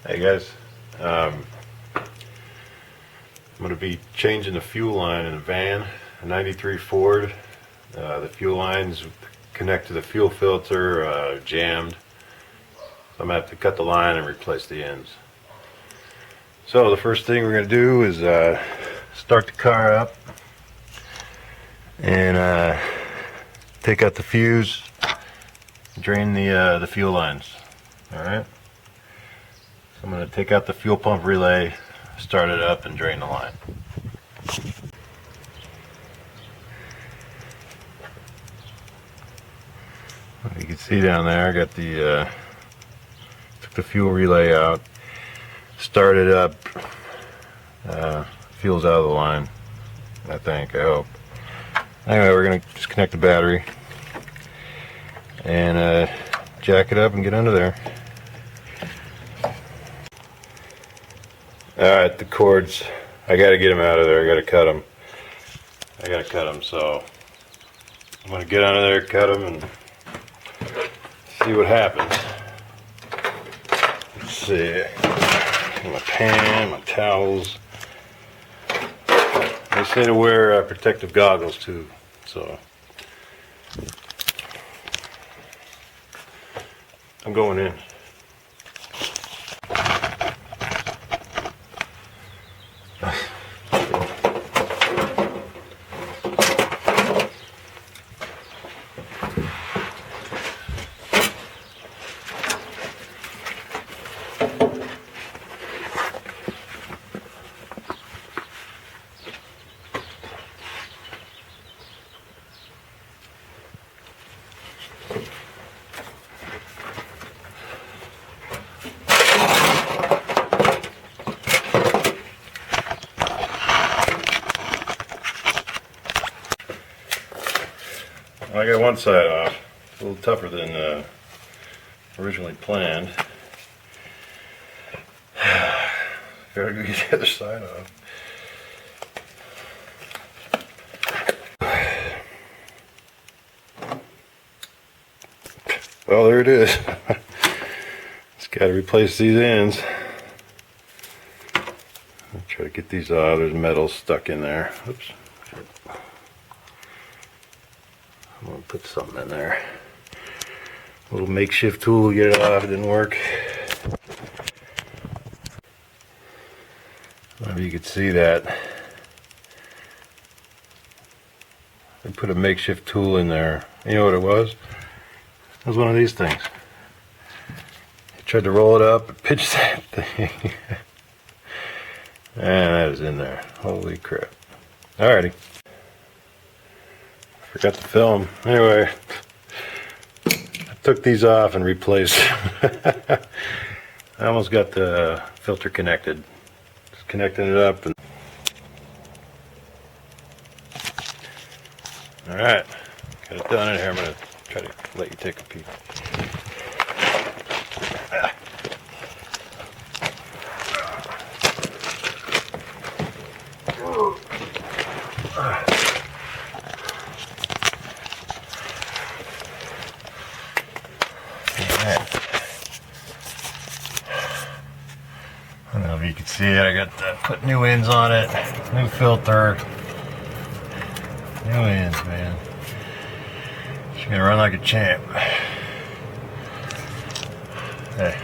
Hey guys, I'm going to be changing the fuel line in a van, a 93 Ford. The fuel lines connect to the fuel filter, jammed. So I'm going to have to cut the line and replace the ends. So the first thing we're going to do is start the car up and take out the fuse, drain the fuel lines. Alright. So I'm going to take out the fuel pump relay, start it up, and drain the line. You can see down there, I got took the fuel relay out, started up, fuel's out of the line, I think, I hope. Anyway, we're going to just connect the battery and jack it up and get under there. Alright, the cords, I gotta get them out of there, I gotta cut them, so I'm gonna get under there, cut them, and see what happens. Let's see, my pan, my towels. They say to wear protective goggles too, so I'm going in. I got one side off, a little tougher than originally planned. Gotta go get the other side off. Well, there it is. Just gotta replace these ends. I'll try to get these off. There's metal stuck in there. Oops. I'm going to put something in there. A little makeshift tool to get it off. It didn't work. Maybe you could see that. I put a makeshift tool in there. You know what it was? It was one of these things. I tried to roll it up and pitch that thing. And that is in there. Holy crap. Alrighty. Forgot to film. Anyway, I took these off and replaced them. I almost got the filter connected. Just connecting it up. Alright, got it done in here. I'm going to try to let you take a peek. I don't know if you can see it, I got put new ends on it, new filter, new ends, man. She's gonna run like a champ. Hey.